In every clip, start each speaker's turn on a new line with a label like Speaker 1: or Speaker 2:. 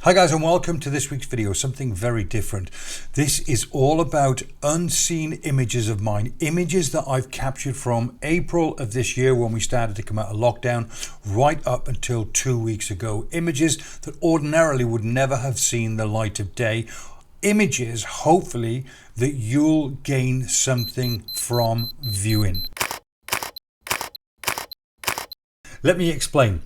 Speaker 1: Hi guys, and welcome to this week's video, something very different. This is all about unseen images of mine, images that I've captured from April of this year when we started to come out of lockdown right up until 2 weeks ago. Images that ordinarily would never have seen the light of day. Images, hopefully, that you'll gain something from viewing. Let me explain.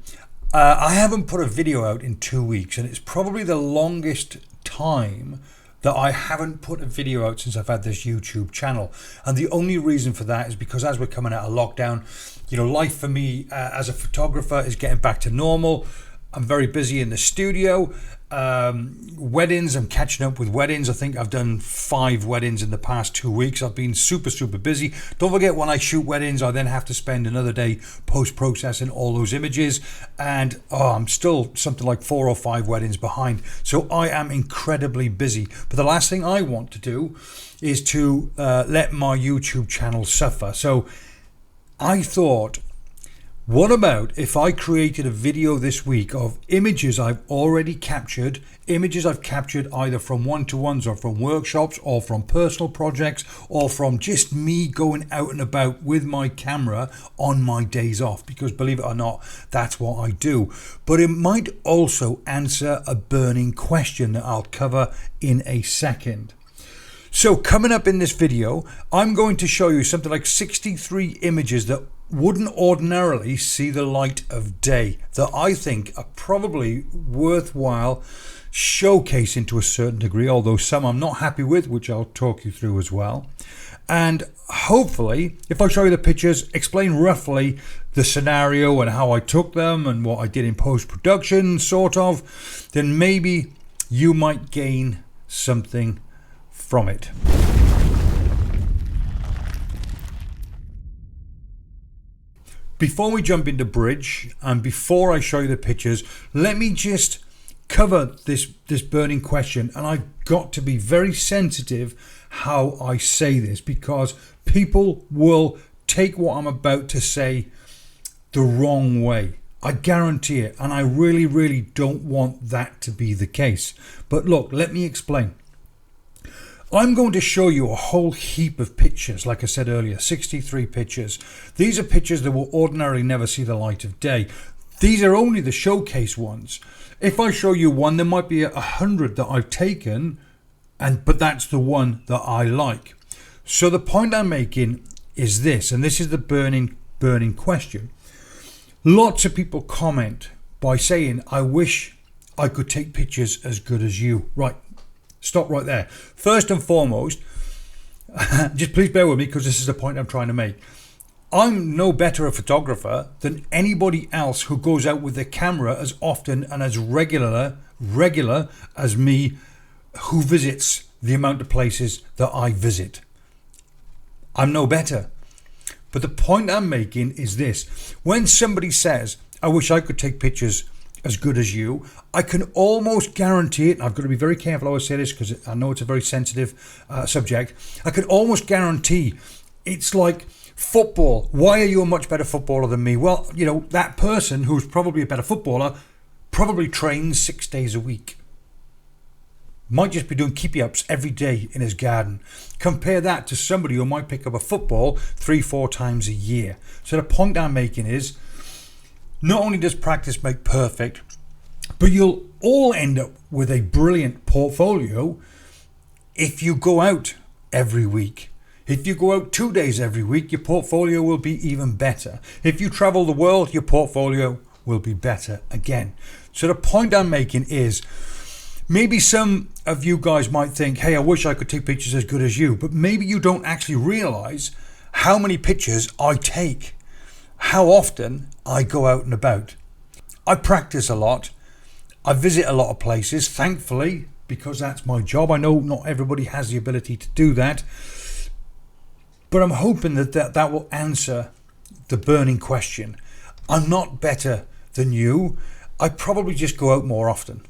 Speaker 1: I haven't put a video out in 2 weeks, and it's probably the longest time that I haven't put a video out since I've had this YouTube channel. And the only reason for that is because as we're coming out of lockdown, life for me as a photographer is getting back to normal. I'm very busy in the studio. Weddings, I'm catching up with weddings. I think I've done 5 weddings in the past 2 weeks. I've been super busy. Don't forget, when I shoot weddings, I then have to spend another day post-processing all those images, and I'm still something like 4 or 5 weddings behind. So I am incredibly busy. But the last thing I want to do is to let my YouTube channel suffer. So I thought, what about if I created a video this week of images I've already captured, images I've captured either from one-to-ones or from workshops or from personal projects or from just me going out and about with my camera on my days off, because believe it or not, that's what I do. But it might also answer a burning question that I'll cover in a second. So coming up in this video, I'm going to show you something like 63 images that wouldn't ordinarily see the light of day, that I think are probably worthwhile showcasing to a certain degree, although some I'm not happy with, which I'll talk you through as well. And hopefully, if I show you the pictures, explain roughly the scenario and how I took them and what I did in post-production, sort of, then maybe you might gain something from it. Before we jump into bridge and before I show you the pictures, let me just cover this burning question. And I've got to be very sensitive how I say this, because people will take what I'm about to say the wrong way. I guarantee it. And I really don't want that to be the case. But look, let me explain. I'm going to show you a whole heap of pictures, like I said earlier, 63 pictures. These are pictures that will ordinarily never see the light of day. These are only the showcase ones. If I show you one, there might be 100 that I've taken, but that's the one that I like. So the point I'm making is this, and this is the burning question. Lots of people comment by saying, I wish I could take pictures as good as you. Right. Stop right there. First and foremost, just please bear with me, because this is the point I'm trying to make. I'm no better a photographer than anybody else who goes out with their camera as often and as regular as me, who visits the amount of places that I visit. I'm no better. But the point I'm making is this. When somebody says, I wish I could take pictures as good as you, I can almost guarantee it, and I've got to be very careful how I say this because I know it's a very sensitive subject. I can almost guarantee it's like football. Why are you a much better footballer than me? Well, that person who's probably a better footballer probably trains 6 days a week. Might just be doing keepy-ups every day in his garden. Compare that to somebody who might pick up a football 3-4 times a year. So the point I'm making is, not only does practice make perfect, but you'll all end up with a brilliant portfolio if you go out every week. If you go out 2 days every week, your portfolio will be even better. If you travel the world, your portfolio will be better again. So the point I'm making is, maybe some of you guys might think, hey, I wish I could take pictures as good as you, but maybe you don't actually realize how many pictures I take, how often I go out and about. I practice a lot. I visit a lot of places, thankfully, because that's my job. I know not everybody has the ability to do that, but I'm hoping that will answer the burning question. I'm not better than you. I probably just go out more often.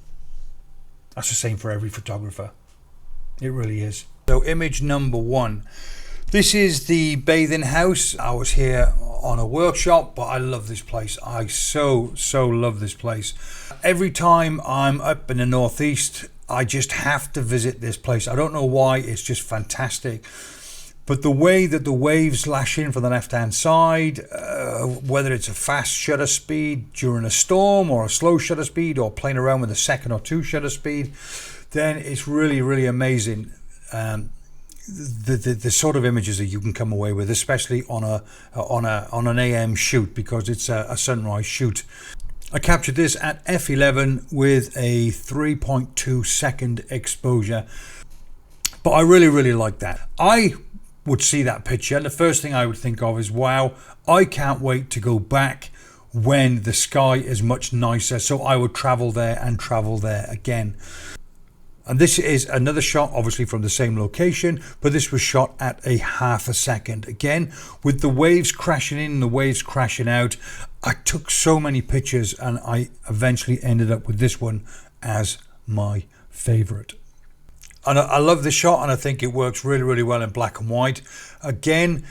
Speaker 1: That's the same for every photographer. It really is. So image number 1. This is the bathing house. I was here on a workshop, but I love this place. I so love this place. Every time I'm up in the northeast, I just have to visit this place. I don't know why, it's just fantastic. But the way that the waves lash in from the left-hand side, whether it's a fast shutter speed during a storm or a slow shutter speed or playing around with a second or two shutter speed, then it's really amazing. The sort of images that you can come away with, especially on an AM shoot, because it's a sunrise shoot. I captured this at f11 with a 3.2 second exposure, but I really like that. I would see that picture and the first thing I would think of is, wow, I can't wait to go back when the sky is much nicer, so I would travel there and travel there again. And this is another shot, obviously from the same location, but this was shot at a half a second. Again, with the waves crashing in and the waves crashing out, I took so many pictures and I eventually ended up with this one as my favorite. And I love the shot, and I think it works really well in black and white. Again,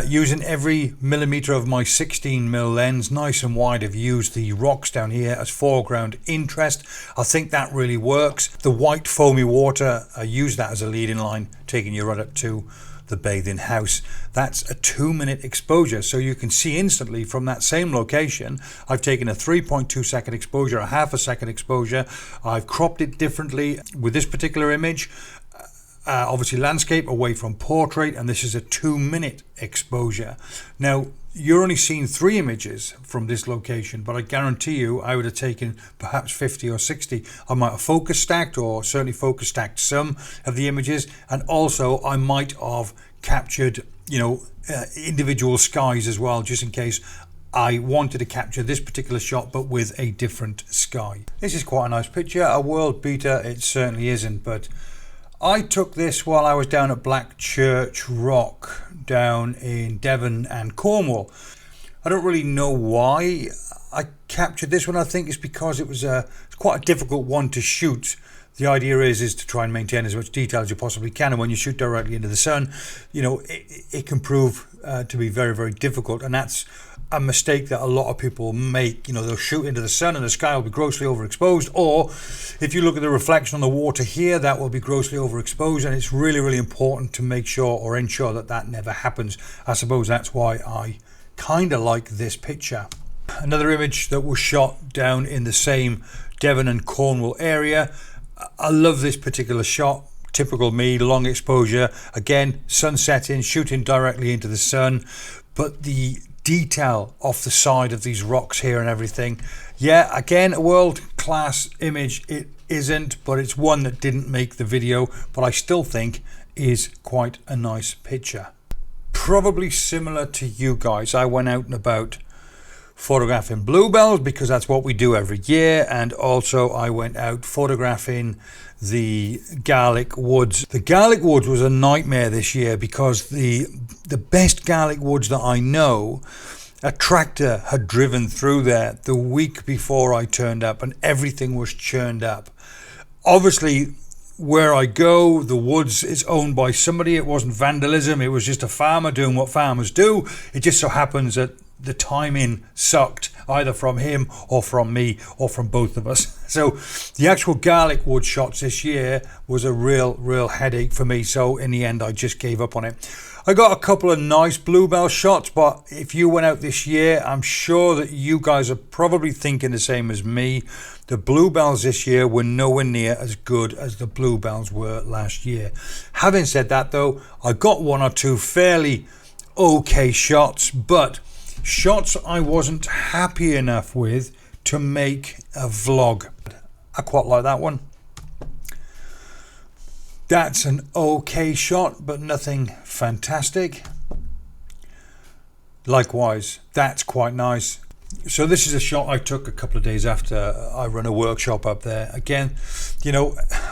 Speaker 1: using every millimeter of my 16mm lens, nice and wide. I've used the rocks down here as foreground interest. I think that really works. The white foamy water, I use that as a leading line, taking you right up to the bathing house. That's a 2-minute exposure, so you can see instantly from that same location. I've taken a 3.2 second exposure, a half a second exposure. I've cropped it differently with this particular image. Obviously landscape away from portrait, and this is a 2-minute exposure. Now, you're only seeing 3 images from this location, but I guarantee you I would have taken perhaps 50 or 60. I might have focus stacked, or certainly focus stacked some of the images, and also I might have captured, individual skies as well, just in case I wanted to capture this particular shot but with a different sky. This is quite a nice picture. A world beater it certainly isn't, but I took this while I was down at Black Church Rock down in Devon and Cornwall. I don't really know why I captured this one. I think it's because it's quite a difficult one to shoot. The idea is to try and maintain as much detail as you possibly can, and when you shoot directly into the sun, it can prove to be very difficult, and that's a mistake that a lot of people make. They'll shoot into the sun and the sky will be grossly overexposed, or if you look at the reflection on the water here, that will be grossly overexposed, and it's really important to make sure or ensure that never happens. I suppose that's why I kind of like this picture. Another image that was shot down in the same Devon and Cornwall area. I love this particular shot. Typical me, long exposure. Again, sun setting, shooting directly into the sun, but the detail off the side of these rocks here and everything. Yeah, again, a world-class image. It isn't, but it's one that didn't make the video, but I still think is quite a nice picture. Probably similar to you guys, I went out and about photographing bluebells because that's what we do every year, and also I went out photographing the garlic woods. The garlic woods was a nightmare this year because the best garlic woods that I know, a tractor had driven through there the week before I turned up and everything was churned up. Obviously, where I go, the woods is owned by somebody. It wasn't vandalism, it was just a farmer doing what farmers do. It just so happens that the timing sucked, either from him or from me or from both of us. So the actual garlic wood shots this year was a real headache for me, so in the end I just gave up on it. I got a couple of nice bluebell shots, but if you went out this year, I'm sure that you guys are probably thinking the same as me. The bluebells this year were nowhere near as good as the bluebells were last year. Having said that though, I got one or two fairly okay shots, but shots I wasn't happy enough with to make a vlog. I quite like that one. That's an okay shot, but nothing fantastic. Likewise, that's quite nice. So this is a shot I took a couple of days after I run a workshop up there. Again,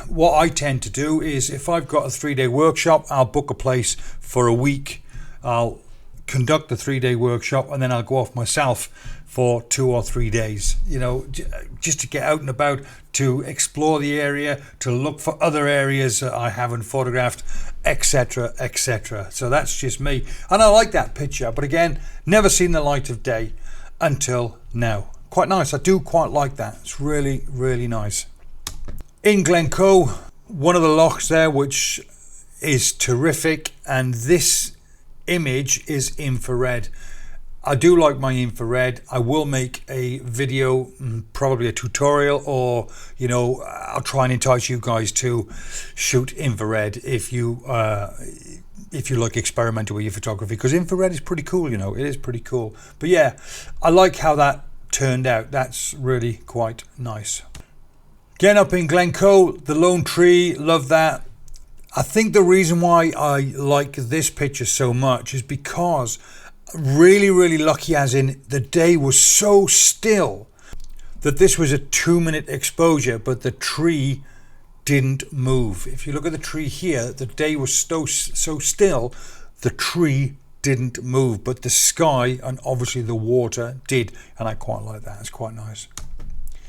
Speaker 1: what I tend to do is if I've got a 3-day workshop, I'll book a place for a week. I'll conduct the 3-day workshop and then I'll go off myself for 2 or 3 days, you know, just to get out and about, to explore the area, to look for other areas that I haven't photographed, etc, etc. So that's just me, and I like that picture, but again, never seen the light of day until now. Quite nice. I do quite like that. It's really, really nice. In Glencoe, one of the lochs there, which is terrific, and this image is infrared. I do like my infrared. I will make a video, probably a tutorial, or, you know, I'll try and entice you guys to shoot infrared if you like experimental with your photography, because infrared is pretty cool, you know, it is pretty cool. But yeah, I like how that turned out. That's really quite nice. Again, up in Glencoe, the lone tree, love that. I think the reason why I like this picture so much is because really, really lucky, as in the day was so still that this was a 2-minute exposure, but the tree didn't move. If you look at the tree here, the day was so still, the tree didn't move, but the sky and obviously the water did, and I quite like that. It's quite nice.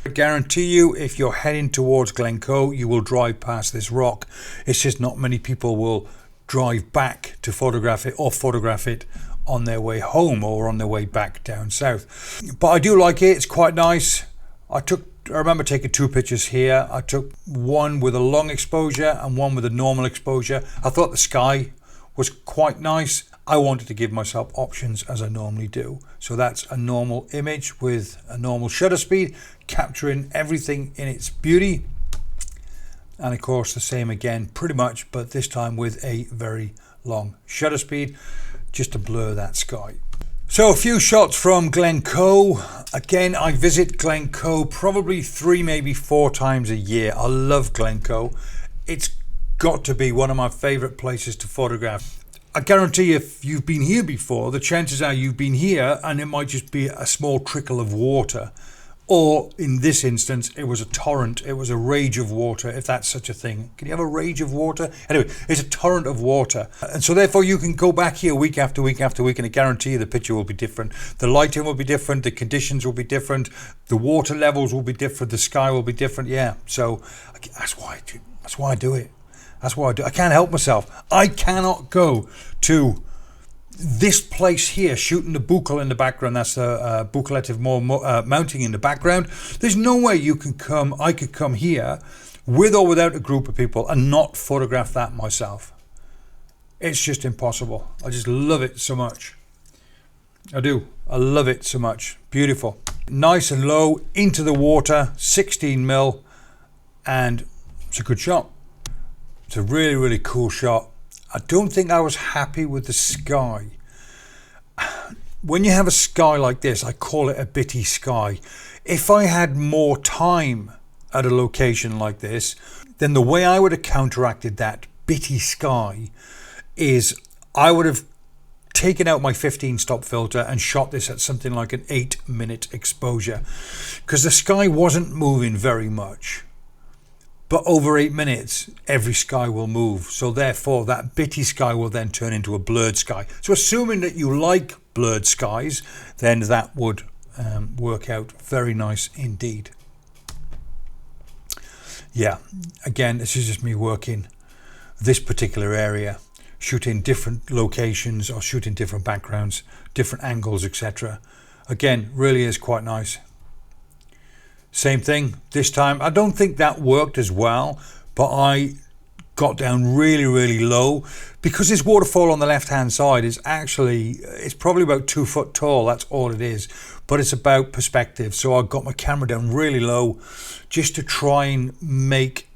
Speaker 1: I guarantee you, if you're heading towards Glencoe, you will drive past this rock. It's just not many people will drive back to photograph it, or photograph it on their way home or on their way back down south. But I do like it. It's quite nice. I remember taking 2 pictures here. I took one with a long exposure and one with a normal exposure. I thought the sky was quite nice. I wanted to give myself options, as I normally do. So that's a normal image with a normal shutter speed, capturing everything in its beauty. And of course the same again, pretty much, but this time with a very long shutter speed, just to blur that sky. So a few shots from Glencoe. Again, I visit Glencoe probably 3, maybe 4 times a year. I love Glencoe. It's got to be one of my favorite places to photograph. I guarantee if you've been here before, the chances are you've been here and it might just be a small trickle of water. Or in this instance, it was a torrent. It was a rage of water, if that's such a thing. Can you have a rage of water? Anyway, it's a torrent of water. And so therefore you can go back here week after week after week, and I guarantee you the picture will be different. The lighting will be different. The conditions will be different. The water levels will be different. The sky will be different. Yeah, so that's why I do it. That's why I do. I can't help myself. I cannot go to this place here shooting the buccal in the background. That's the buccalative mounting in the background. There's no way I could come here with or without a group of people and not photograph that myself. It's just impossible. I just love it so much. I do. I love it so much. Beautiful. Nice and low into the water, 16mm, and it's a good shot. It's a really, really cool shot. I don't think I was happy with the sky. When you have a sky like this, I call it a bitty sky. If I had more time at a location like this, then the way I would have counteracted that bitty sky is I would have taken out my 15-stop filter and shot this at something like an 8-minute exposure, because the sky wasn't moving very much. But over 8 minutes, every sky will move. So therefore, that bitty sky will then turn into a blurred sky. So assuming that you like blurred skies, then that would work out very nice indeed. Yeah, again, this is just me working this particular area, shooting different locations or shooting different backgrounds, different angles, etc. Again, really is quite nice. Same thing this time. I don't think that worked as well, but I got down really, really low, because this waterfall on the left hand side is actually, it's probably about 2 foot tall. That's all it is, but it's about perspective. So I got my camera down really low just to try and make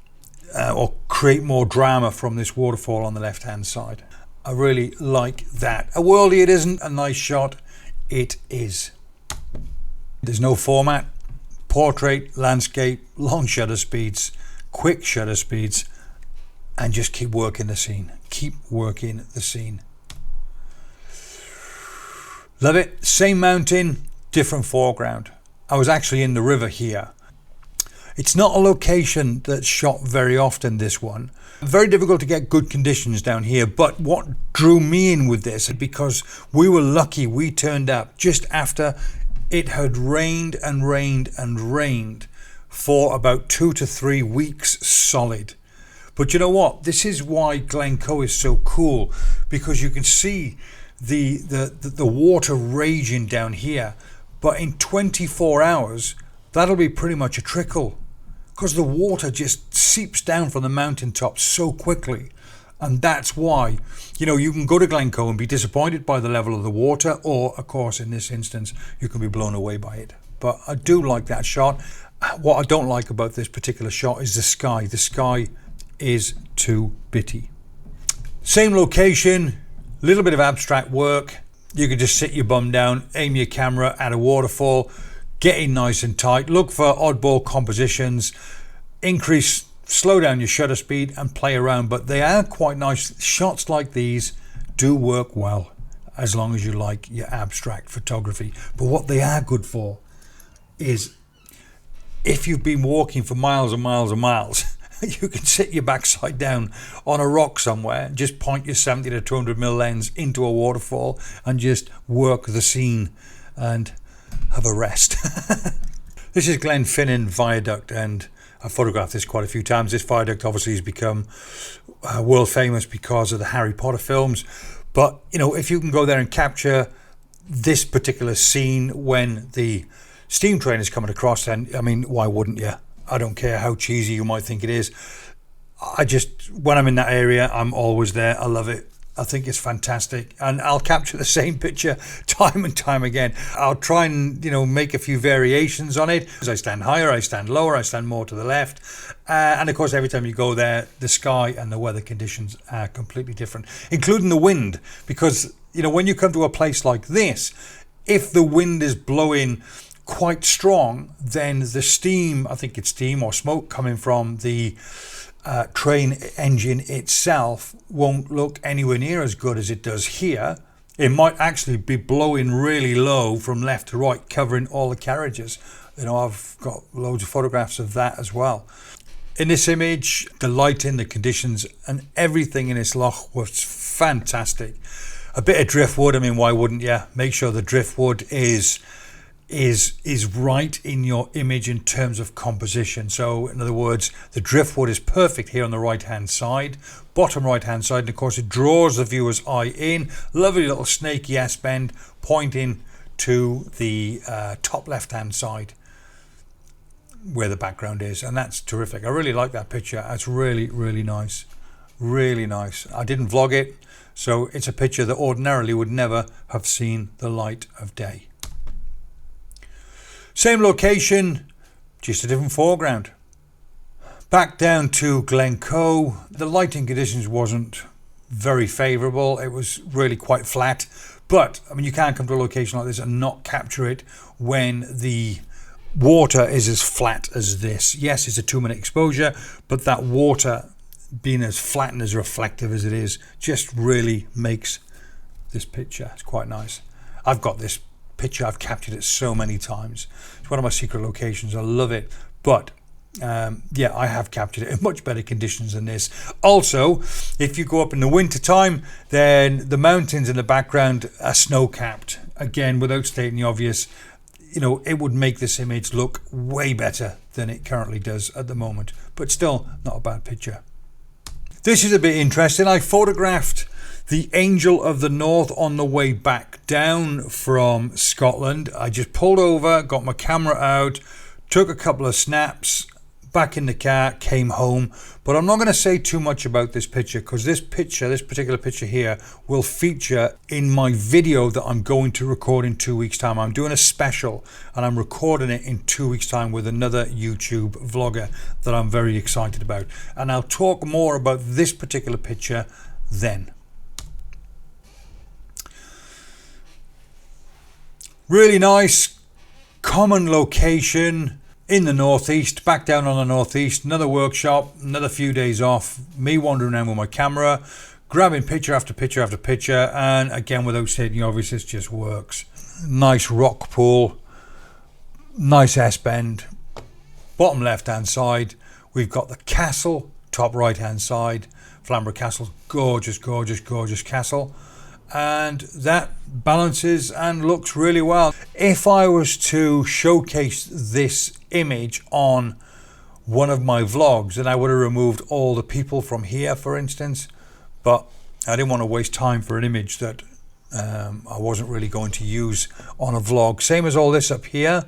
Speaker 1: or create more drama from this waterfall on the left hand side. I really like that. A worldie it isn't, a nice shot it is. There's no format. Portrait, landscape, long shutter speeds, quick shutter speeds, and just keep working the scene. Keep working the scene. Love it. Same mountain, different foreground. I was actually in the river here. It's not a location that's shot very often, this one. Very difficult to get good conditions down here, but what drew me in with this, because we were lucky, we turned up just after It had rained and rained and rained for about 2 to 3 weeks solid. But you know what? This is why Glencoe is so cool, because you can see the water raging down here. But in 24 hours, that'll be pretty much a trickle, because the water just seeps down from the mountaintop so quickly. And that's why, you can go to Glencoe and be disappointed by the level of the water, or, of course, in this instance, you can be blown away by it. But I do like that shot. What I don't like about this particular shot is the sky. The sky is too bitty. Same location, little bit of abstract work. You can just sit your bum down, aim your camera at a waterfall, get in nice and tight, look for oddball compositions, slow down your shutter speed and play around. But they are quite nice. Shots like these do work well, as long as you like your abstract photography. But what they are good for is, if you've been walking for miles and miles and miles, you can sit your backside down on a rock somewhere, just point your 70 to 200mm lens into a waterfall and just work the scene and have a rest. This is Glenfinnan Viaduct, and I've photographed this quite a few times. This viaduct obviously has become world famous because of the Harry Potter films. But, if you can go there and capture this particular scene when the steam train is coming across, then, why wouldn't you? I don't care how cheesy you might think it is. When I'm in that area, I'm always there. I love it. I think it's fantastic. And I'll capture the same picture time and time again. I'll try and, make a few variations on it. As I stand higher, I stand lower, I stand more to the left. And of course, every time you go there, the sky and the weather conditions are completely different, including the wind. Because, when you come to a place like this, if the wind is blowing quite strong, then the steam, I think it's steam or smoke coming from the train engine itself, won't look anywhere near as good as it does here. It might actually be blowing really low from left to right, covering all the carriages. I've got loads of photographs of that as well. In this image, the lighting, the conditions and everything in this loch was fantastic. A bit of driftwood, why wouldn't you? Make sure the driftwood is right in your image in terms of composition. So in other words, the driftwood is perfect here on the right hand side, bottom right hand side, and of course it draws the viewer's eye in. Lovely little snaky S-bend pointing to the top left hand side where the background is, and that's terrific. I really like that picture. It's really, really nice. Really nice. I didn't vlog it, so it's a picture that ordinarily would never have seen the light of day. Same location, just a different foreground. Back down to Glencoe. The lighting conditions wasn't very favourable. It was really quite flat. But, you can't come to a location like this and not capture it when the water is as flat as this. Yes, it's a 2-minute exposure, but that water being as flat and as reflective as it is just really makes this picture. It's quite nice. I've got this picture, I've captured it so many times. It's one of my secret locations. I love it. But I have captured it in much better conditions than this. Also, if you go up in the winter time, then the mountains in the background are snow-capped. Again, without stating the obvious, it would make this image look way better than it currently does at the moment. But still, not a bad picture. This is a bit interesting. I photographed the Angel of the North on the way back down from Scotland. I just pulled over, got my camera out, took a couple of snaps, back in the car, came home. But I'm not going to say too much about this picture, because this particular picture here, will feature in my video that I'm going to record in 2 weeks' time. I'm doing a special and I'm recording it in 2 weeks' time with another YouTube vlogger that I'm very excited about. And I'll talk more about this particular picture then. Really nice, common location in the northeast, back down on the northeast, another workshop, another few days off, me wandering around with my camera, grabbing picture after picture after picture, and again, without stating the obvious, it just works. Nice rock pool, nice S-bend, bottom left-hand side, we've got the castle, top right-hand side, Flamborough Castle, gorgeous, gorgeous, gorgeous castle. and that balances and looks really well. If I was to showcase this image on one of my vlogs, then I would have removed all the people from here, for instance, but I didn't want to waste time for an image that I wasn't really going to use on a vlog. Same as all this up here.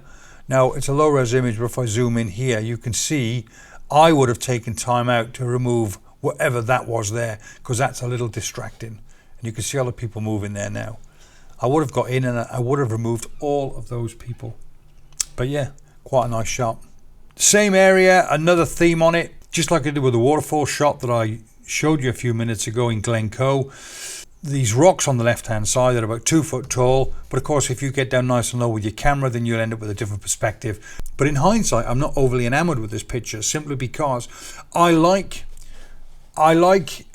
Speaker 1: Now it's a low res image, but if I zoom in here, you can see I would have taken time out to remove whatever that was there, because that's a little distracting. And you can see all the people moving there now. I would have got in and I would have removed all of those people. But yeah, quite a nice shot. Same area, another theme on it, just like I did with the waterfall shot that I showed you a few minutes ago in Glencoe. These rocks on the left hand side are about 2 foot tall, but of course if you get down nice and low with your camera, then you'll end up with a different perspective. But in hindsight, I'm not overly enamored with this picture, simply because I like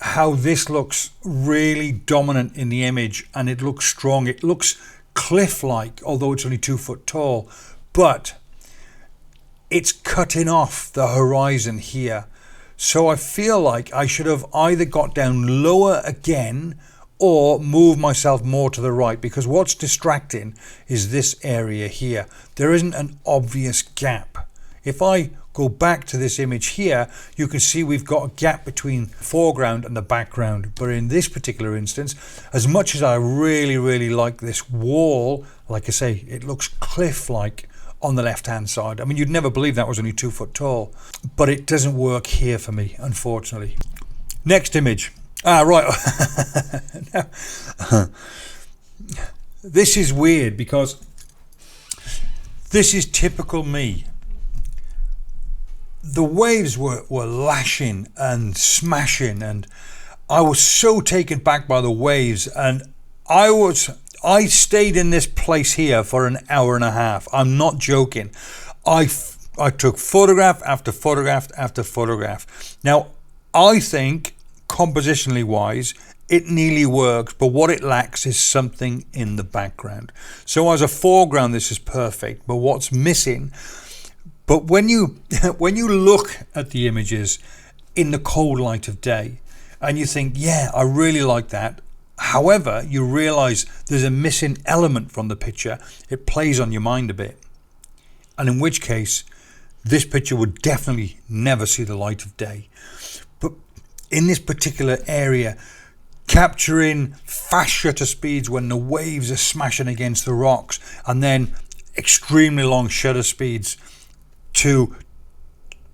Speaker 1: how this looks really dominant in the image, and it looks strong. It looks cliff-like, although it's only 2 foot tall, but it's cutting off the horizon here. So I feel like I should have either got down lower again or move myself more to the right, because what's distracting is this area here. There isn't an obvious gap. If I go back to this image here, you can see we've got a gap between foreground and the background. But in this particular instance, as much as I really like this wall, like I say, it looks cliff-like on the left hand side. I mean, you'd never believe that was only 2 foot tall, but it doesn't work here for me, unfortunately. Next image. Right. Now, this is weird because this is typical me. The waves were lashing and smashing, and I was so taken back by the waves, and I stayed in this place here for an hour and a half. I'm not joking. I took photograph after photograph after photograph. Now, I think compositionally wise, it nearly works, but what it lacks is something in the background. So as a foreground, this is perfect, but what's missing? But when you look at the images in the cold light of day, and you think, yeah, I really like that. However, you realize there's a missing element from the picture. It plays on your mind a bit. And in which case, this picture would definitely never see the light of day. But in this particular area, capturing fast shutter speeds when the waves are smashing against the rocks, and then extremely long shutter speeds to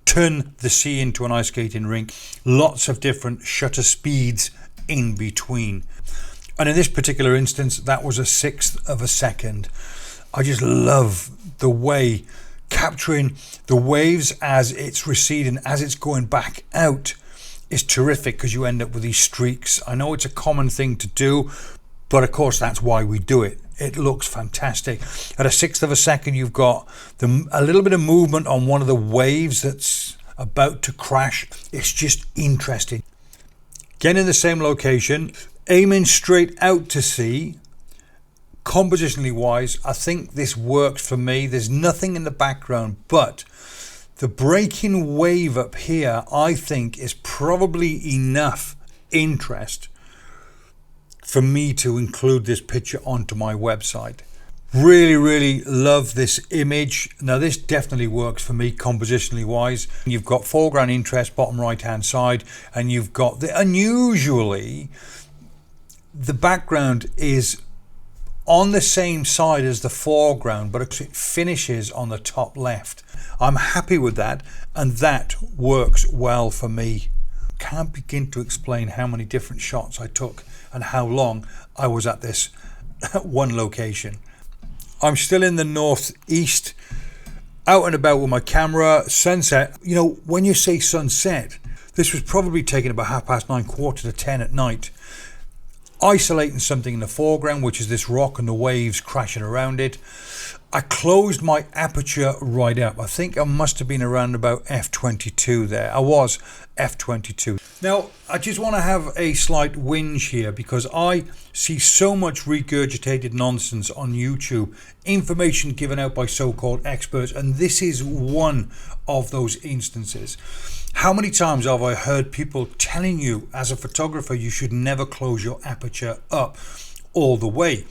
Speaker 1: turn the sea into an ice skating rink. Lots of different shutter speeds in between. And in this particular instance, that was 1/6 of a second. I just love the way capturing the waves as it's receding, as it's going back out, is terrific, because you end up with these streaks. I know it's a common thing to do, but of course that's why we do it. It looks fantastic. At 1/6 of a second, you've got a little bit of movement on one of the waves that's about to crash. It's just interesting. Again, in the same location, aiming straight out to sea. Compositionally wise, I think this works for me. There's nothing in the background, but the breaking wave up here, I think, is probably enough interest for me to include this picture onto my website. Really love this image. Now this definitely works for me compositionally wise. You've got foreground interest, bottom right hand side, and you've got the unusually the background is on the same side as the foreground, but it finishes on the top left. I'm happy with that, and that works well for me. Can't begin to explain how many different shots I took and how long I was at this one location. I'm still in the northeast, out and about with my camera. Sunset, you know, when you say sunset, this was probably taken about 9:30, 9:45 at night. Isolating something in the foreground, which is this rock and the waves crashing around it. I closed my aperture right up. I think I must have been around about f22 there. I was f22. Now, I just want to have a slight whinge here, because I see so much regurgitated nonsense on YouTube, information given out by so-called experts, and this is one of those instances. How many times have I heard people telling you as a photographer you should never close your aperture up? all the way.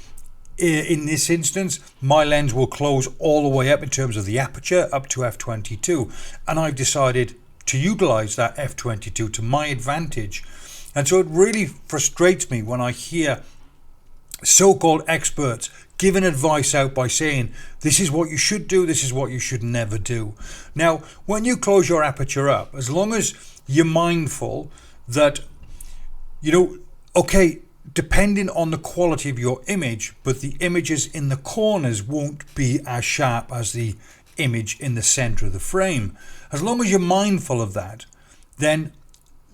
Speaker 1: In this instance, my lens will close all the way up in terms of the aperture up to f22, and I've decided to utilize that f22 to my advantage. And so it really frustrates me when I hear so-called experts giving advice out by saying this is what you should do, this is what you should never do. Now, when you close your aperture up, as long as you're mindful that, okay, depending on the quality of your image, but the images in the corners won't be as sharp as the image in the center of the frame. As long as you're mindful of that, then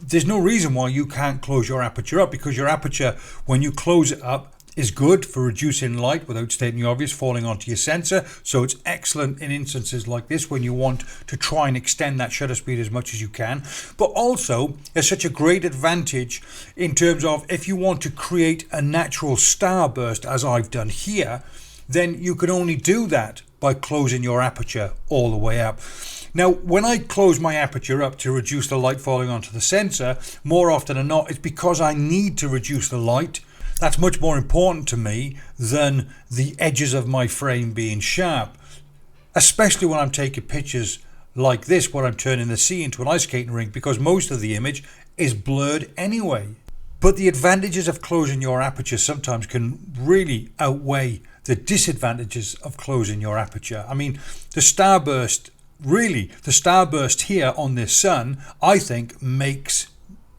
Speaker 1: there's no reason why you can't close your aperture up, because your aperture, when you close it up, is good for reducing light without stating the obvious falling onto your sensor. So it's excellent in instances like this when you want to try and extend that shutter speed as much as you can. But also there's such a great advantage in terms of if you want to create a natural starburst, as I've done here, then you can only do that by closing your aperture all the way up. Now, when I close my aperture up to reduce the light falling onto the sensor, more often than not, it's because I need to reduce the light. That's much more important to me than the edges of my frame being sharp, especially when I'm taking pictures like this where I'm turning the sea into an ice skating rink, because most of the image is blurred anyway. But the advantages of closing your aperture sometimes can really outweigh the disadvantages of closing your aperture. I mean, the starburst here on this sun, I think makes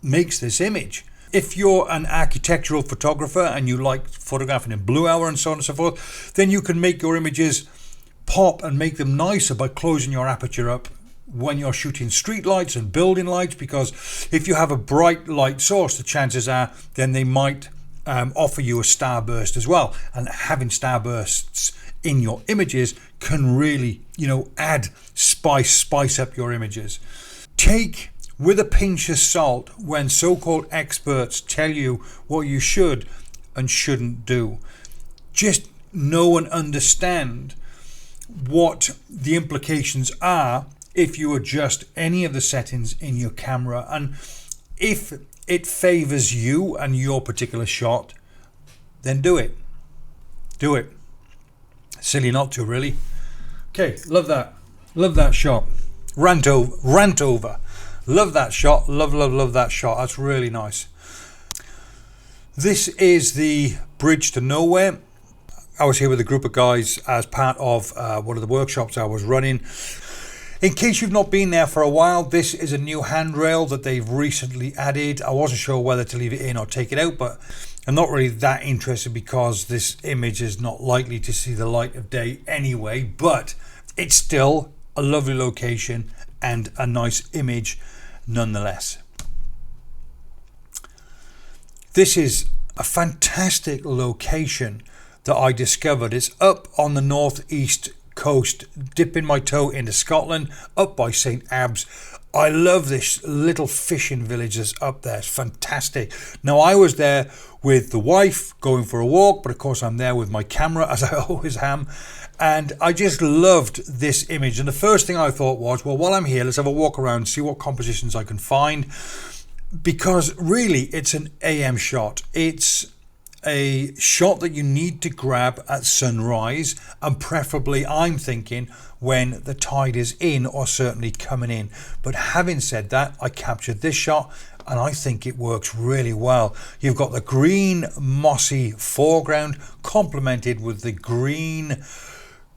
Speaker 1: this image. If you're an architectural photographer and you like photographing in blue hour and so on and so forth, then you can make your images pop and make them nicer by closing your aperture up when you're shooting street lights and building lights, because if you have a bright light source, the chances are then they might offer you a starburst as well. And having starbursts in your images can really, add spice up your images. Take with a pinch of salt when so-called experts tell you what you should and shouldn't do. Just know and understand what the implications are if you adjust any of the settings in your camera, and if it favors you and your particular shot, then do it. Silly not to, really. Okay, love that shot. Rant over. Love that shot. Love that shot. That's really nice. This is the bridge to nowhere. I was here with a group of guys as part of one of the workshops I was running. In case you've not been there for a while, this is a new handrail that they've recently added. I wasn't sure whether to leave it in or take it out, but I'm not really that interested because this image is not likely to see the light of day anyway, but it's still a lovely location and a nice image nonetheless. This is a fantastic location that I discovered. It's up on the northeast coast, dipping my toe into Scotland, up by St. Abbs. I love this little fishing village that's up there. It's fantastic. Now, I was there with the wife going for a walk, but of course I'm there with my camera, as I always am. And I just loved this image. And the first thing I thought was, well, while I'm here, let's have a walk around, see what compositions I can find. Because really, it's an AM shot. It's a shot that you need to grab at sunrise, and preferably, I'm thinking, when the tide is in or certainly coming in. But having said that, I captured this shot and I think it works really well. You've got the green mossy foreground complemented with the green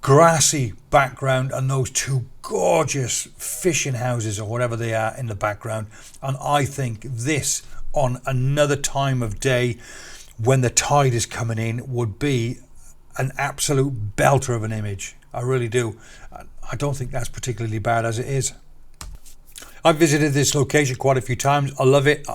Speaker 1: grassy background and those two gorgeous fishing houses or whatever they are in the background. And I think this on another time of day when the tide is coming in would be an absolute belter of an image. I really do. I don't think that's particularly bad as it is. I've visited this location quite a few times. I love it.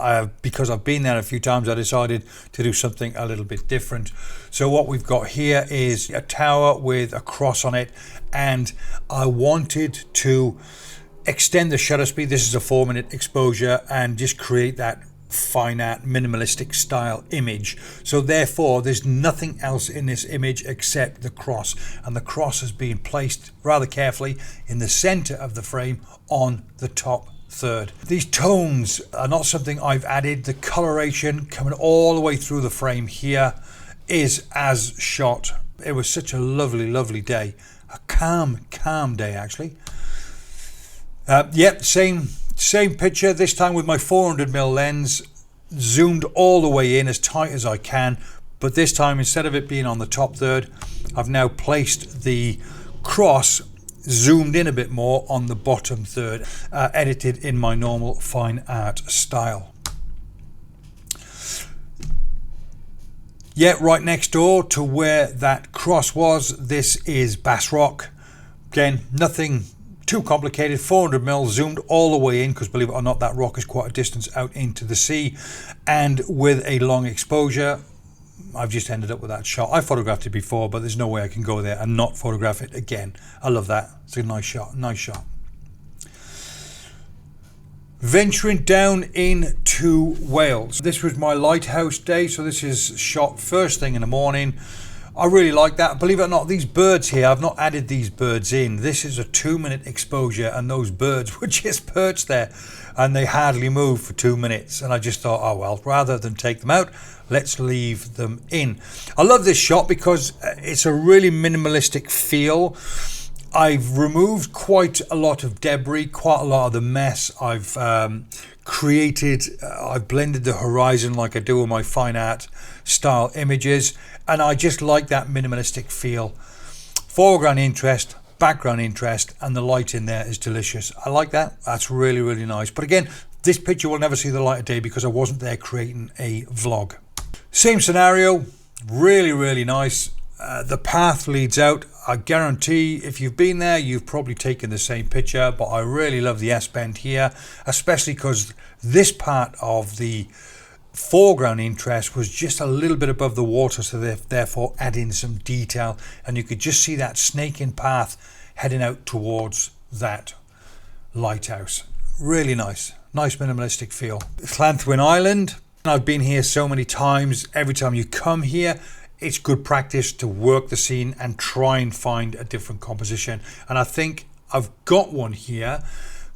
Speaker 1: Because I've been there a few times, I decided to do something a little bit different. So what we've got here is a tower with a cross on it, and I wanted to extend the shutter speed. This is a 4-minute exposure, and just create that fine art minimalistic style image. So therefore there's nothing else in this image except the cross, and the cross has been placed rather carefully in the center of the frame on the top third. These tones are not something I've added. The coloration coming all the way through the frame here is as shot. It was such a lovely day. A calm day, actually. Yep, same picture, this time with my 400mm lens, zoomed all the way in as tight as I can, but this time, instead of it being on the top third, I've now placed the cross zoomed in a bit more on the bottom third, edited in my normal fine art style. Yeah, right next door to where that cross was, this is Bass Rock. Again, nothing too complicated. 400mm zoomed all the way in, because believe it or not, that rock is quite a distance out into the sea, and with a long exposure, I've just ended up with that shot. I photographed it before, but there's no way I can go there and not photograph it again. I love that. It's a nice shot. Venturing down into Wales. This was my lighthouse day, so this is shot first thing in the morning. I really like that. Believe it or not, these birds here, I've not added these birds in. This is a 2-minute exposure, and those birds were just perched there and they hardly moved for 2 minutes. And I just thought, oh well, rather than take them out, let's leave them in. I love this shot because it's a really minimalistic feel. I've removed quite a lot of debris, quite a lot of the mess. I've I've blended the horizon like I do with my fine art style images, and I just like that minimalistic feel. Foreground interest, background interest, and the light in there is delicious. I like that. That's really nice. But again, this picture will never see the light of day because I wasn't there creating a vlog. Same scenario, really nice. The path leads out. I guarantee if you've been there, you've probably taken the same picture, but I really love the S-bend here, especially because this part of the foreground interest was just a little bit above the water, so therefore adding some detail, and you could just see that snaking path heading out towards that lighthouse. Really nice minimalistic feel. Llanthwin Island, I've been here so many times. Every time you come here, it's good practice to work the scene and try and find a different composition, and I think I've got one here.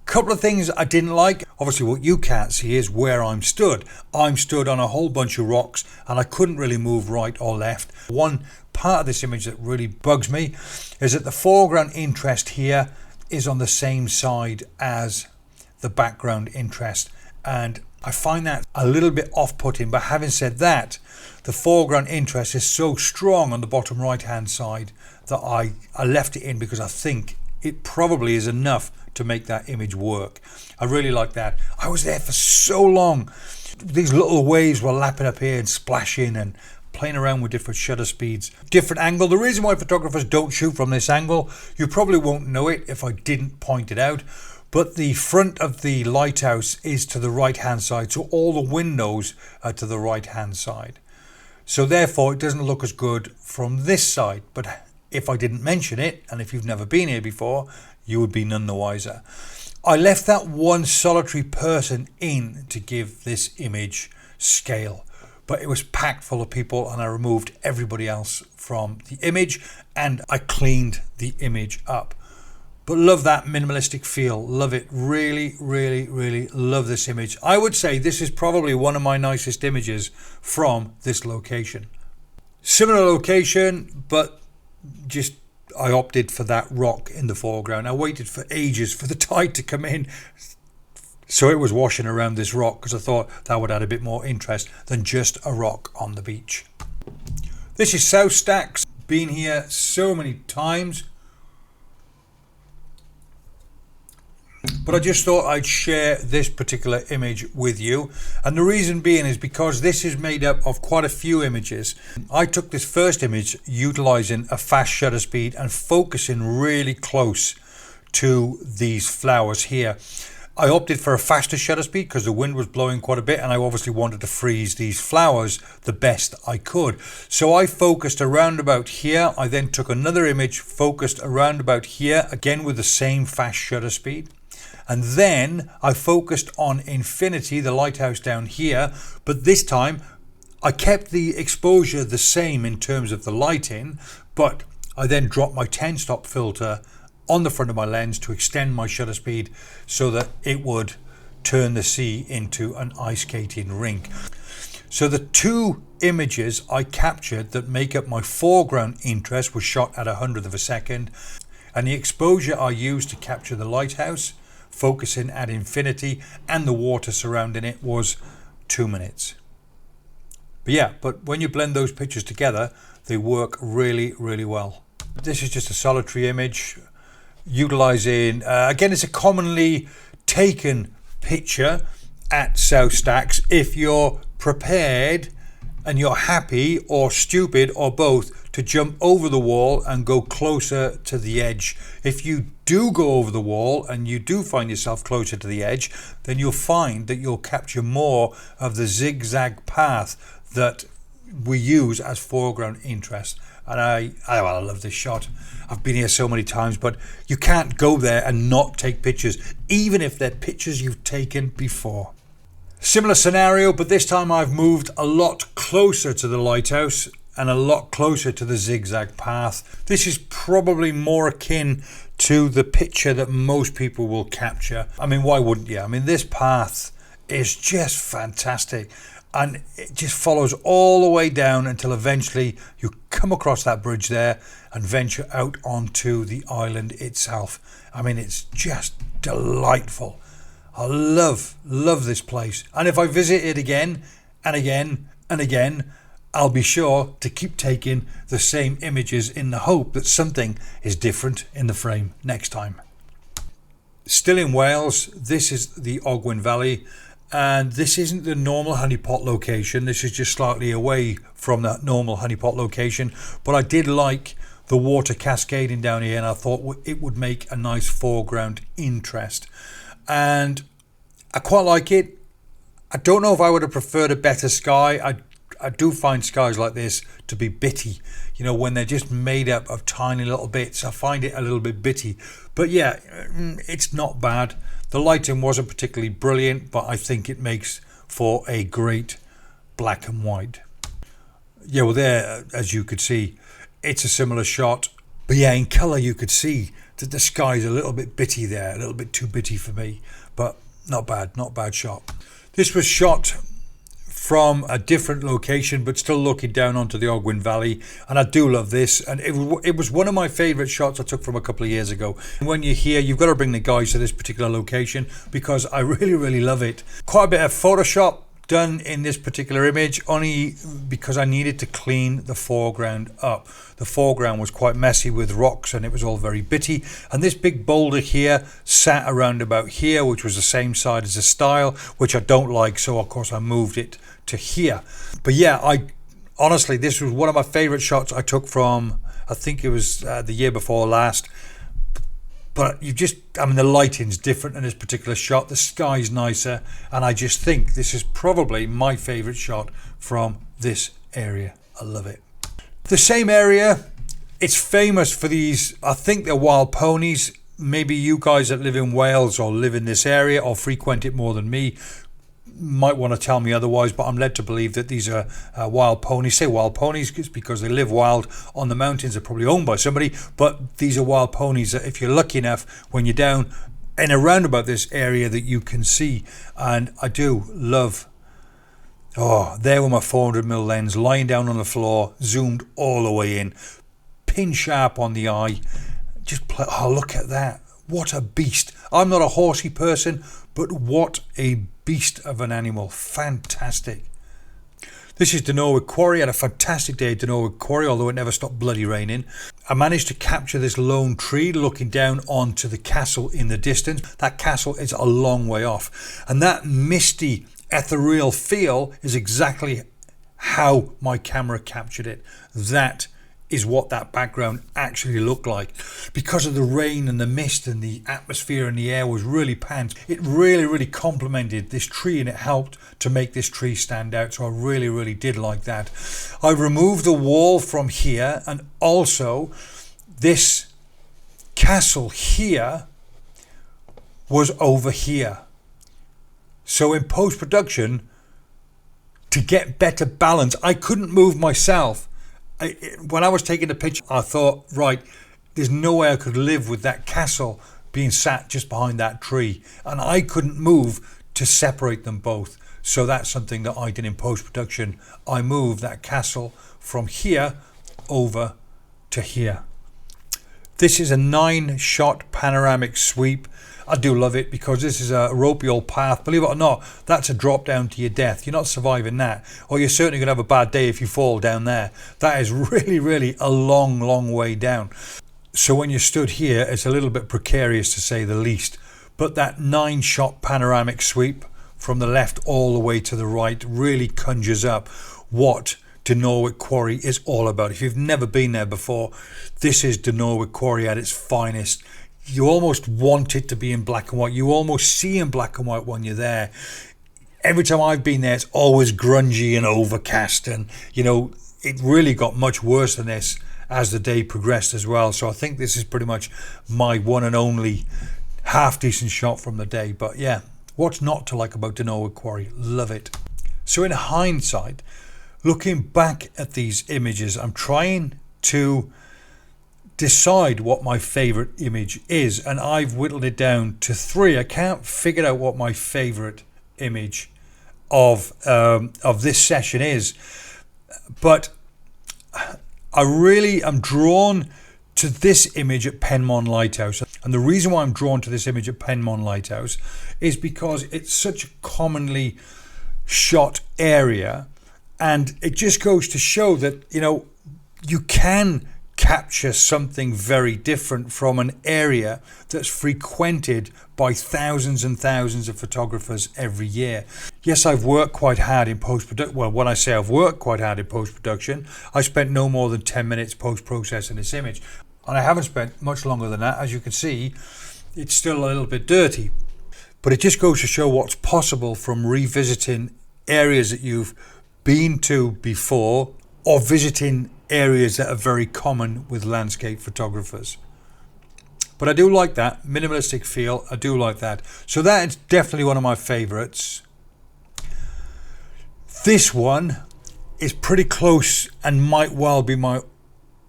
Speaker 1: Couple of things I didn't like. Obviously what you can't see is where I'm stood. I'm stood on a whole bunch of rocks and I couldn't really move right or left. One part of this image that really bugs me is that the foreground interest here is on the same side as the background interest, and I find that a little bit off-putting. But having said that, the foreground interest is so strong on the bottom right hand side that I left it in because I think it probably is enough to make that image work. I really like that. I was there for so long. These little waves were lapping up here and splashing and playing around with different shutter speeds, different angle. The reason why photographers don't shoot from this angle, you probably won't know it if I didn't point it out, but the front of the lighthouse is to the right hand side, so all the windows are to the right hand side. So therefore it doesn't look as good from this side. But if I didn't mention it, and if you've never been here before, you would be none the wiser. I left that one solitary person in to give this image scale, but it was packed full of people, and I removed everybody else from the image and I cleaned the image up. But love that minimalistic feel. Love it. Really love this image. I would say this is probably one of my nicest images from this location. Similar location, but just I opted for that rock in the foreground. I waited for ages for the tide to come in, so it was washing around this rock because I thought that would add a bit more interest than just a rock on the beach. This is South Stacks. Been here so many times, but I just thought I'd share this particular image with you, and the reason being is because this is made up of quite a few images. I took this first image utilizing a fast shutter speed and focusing really close to these flowers here. I opted for a faster shutter speed because the wind was blowing quite a bit, and I obviously wanted to freeze these flowers the best I could. So I focused around about here. I then took another image, focused around about here, again with the same fast shutter speed. And then I focused on Infinity, the lighthouse down here, but this time I kept the exposure the same in terms of the lighting, but I then dropped my 10-stop filter on the front of my lens to extend my shutter speed so that it would turn the sea into an ice skating rink. So the two images I captured that make up my foreground interest were shot at 100th of a second, and the exposure I used to capture the lighthouse, focusing at infinity, and the water surrounding it was 2 minutes. But when you blend those pictures together, they work really, really well. This is just a solitary image utilizing, again, it's a commonly taken picture at South Stacks if you're prepared and you're happy or stupid or both to jump over the wall and go closer to the edge. If you do go over the wall and you do find yourself closer to the edge, then you'll find that you'll capture more of the zigzag path that we use as foreground interest. And I love this shot. I've been here so many times, but you can't go there and not take pictures, even if they're pictures you've taken before. Similar scenario, but this time I've moved a lot closer to the lighthouse and a lot closer to the zigzag path. This is probably more akin to the picture that most people will capture. I mean, why wouldn't you? I mean, this path is just fantastic. And it just follows all the way down until eventually you come across that bridge there and venture out onto the island itself. I mean, it's just delightful. I love this place. And if I visit it again and again and again, I'll be sure to keep taking the same images in the hope that something is different in the frame next time. Still in Wales, this is the Ogwen Valley. And this isn't the normal honeypot location. This is just slightly away from that normal honeypot location. But I did like the water cascading down here, and I thought it would make a nice foreground interest. And I quite like it. I don't know if I would have preferred a better sky. I do find skies like this to be bitty. You know, when they're just made up of tiny little bits, I find it a little bit bitty. But yeah, it's not bad. The lighting wasn't particularly brilliant, but I think it makes for a great black and white. Yeah, well there, as you could see, it's a similar shot. But yeah, in colour you could see that the sky's a little bit bitty there, a little bit too bitty for me. But not bad shot. This was shot from a different location, but still looking down onto the Ogwen Valley, and I do love this, and it was one of my favourite shots I took from a couple of years ago. And when you're here, you've got to bring the guys to this particular location because I really love it. Quite a bit of Photoshop done in this particular image, only because I needed to clean the foreground up. The foreground was quite messy with rocks and it was all very bitty, and this big boulder here sat around about here, which was the same side as the stile, which I don't like, so of course I moved it to here. But yeah, honestly, this was one of my favorite shots I took from, I think it was the year before last. But the lighting's different in this particular shot, the sky's nicer, and I just think this is probably my favorite shot from this area. I love it. The same area, it's famous for these, I think they're wild ponies. Maybe you guys that live in Wales or live in this area or frequent it more than me might want to tell me otherwise, but I'm led to believe that these are wild ponies. Say wild ponies because they live wild on the mountains. They're probably owned by somebody, but these are wild ponies that if you're lucky enough when you're down and around about this area that you can see. And I do love, there with my 400mm lens lying down on the floor, zoomed all the way in, pin sharp on the eye. Look at that. What a beast. I'm not a horsey person, but what a beast of an animal. Fantastic. This is Quarry. I had a fantastic day at Quarry, although it never stopped bloody raining. I managed to capture this lone tree looking down onto the castle in the distance. That castle is a long way off, and that misty ethereal feel is exactly how my camera captured it. That is what that background actually looked like. Because of the rain and the mist and the atmosphere and the air was really panned, it really complemented this tree, and it helped to make this tree stand out. So I really did like that. I removed the wall from here, and also this castle here was over here. So in post-production, to get better balance, I couldn't move myself. When I was taking the picture, I thought, right, there's no way I could live with that castle being sat just behind that tree, and I couldn't move to separate them both. So that's something that I did in post-production. I moved that castle from here over to here. This is a 9-shot panoramic sweep. I do love it because this is a ropey old path. Believe it or not, that's a drop down to your death. You're not surviving that. Or you're certainly going to have a bad day if you fall down there. That is really, really a long, long way down. So when you're stood here, it's a little bit precarious to say the least. But that 9-shot panoramic sweep from the left all the way to the right really conjures up what Norwich Quarry is all about. If you've never been there before, this is Norwich Quarry at its finest. You almost want it to be in black and white. You almost see in black and white when you're there. Every time I've been there, it's always grungy and overcast, and you know, it really got much worse than this as the day progressed as well. So I think this is pretty much my one and only half decent shot from the day. But yeah, what's not to like about Norwich Quarry? Love it. So in hindsight, looking back at these images, I'm trying to decide what my favorite image is, and I've whittled it down to 3. I can't figure out what my favorite image of this session is, but I really am drawn to this image at Penmon Lighthouse. And the reason why I'm drawn to this image at Penmon Lighthouse is because it's such a commonly shot area. And it just goes to show that, you know, you can capture something very different from an area that's frequented by thousands and thousands of photographers every year. Yes, I've worked quite hard in post-production. Well, when I say I've worked quite hard in post-production, I spent no more than 10 minutes post-processing this image. And I haven't spent much longer than that. As you can see, it's still a little bit dirty. But it just goes to show what's possible from revisiting areas that you've been to before, or visiting areas that are very common with landscape photographers. But I do like that minimalistic feel. I do like that. So that is definitely one of my favorites. This one is pretty close and might well be my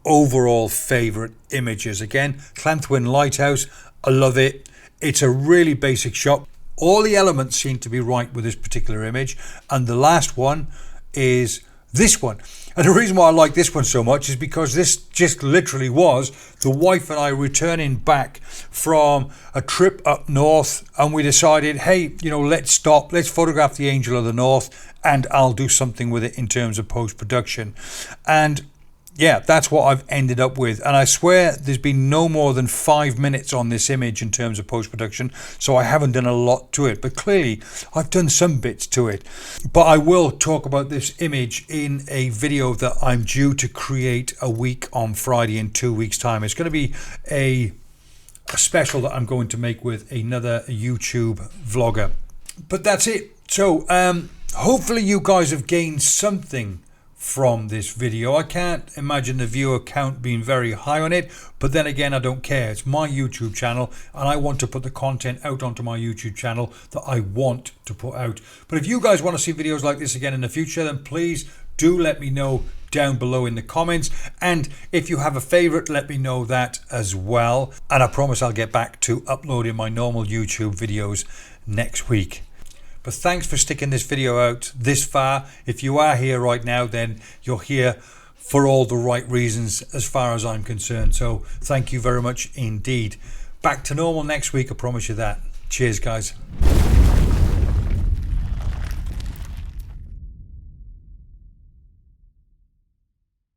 Speaker 1: overall favorite images. Again, Glenfinnan Lighthouse, I love it. It's a really basic shot. All the elements seem to be right with this particular image. And the last one is this one. And the reason why I like this one so much is because this just literally was the wife and I returning back from a trip up north, and we decided, hey, you know, let's stop, let's photograph the Angel of the North, and I'll do something with it in terms of post-production. And yeah, that's what I've ended up with. And I swear there's been no more than 5 minutes on this image in terms of post-production, so I haven't done a lot to it. But clearly, I've done some bits to it. But I will talk about this image in a video that I'm due to create a week on Friday in 2 weeks' time. It's going to be a special that I'm going to make with another YouTube vlogger. But that's it. So hopefully you guys have gained something from this video. I can't imagine the viewer count being very high on it, but then again, I don't care. It's my YouTube channel and I want to put the content out onto my YouTube channel that I want to put out. But if you guys want to see videos like this again in the future, then please do let me know down below in the comments. And if you have a favorite, let me know that as well. And I promise I'll get back to uploading my normal YouTube videos next week. But thanks for sticking this video out this far. If you are here right now, then you're here for all the right reasons as far as I'm concerned. So thank you very much indeed. Back to normal next week, I promise you that. Cheers, guys.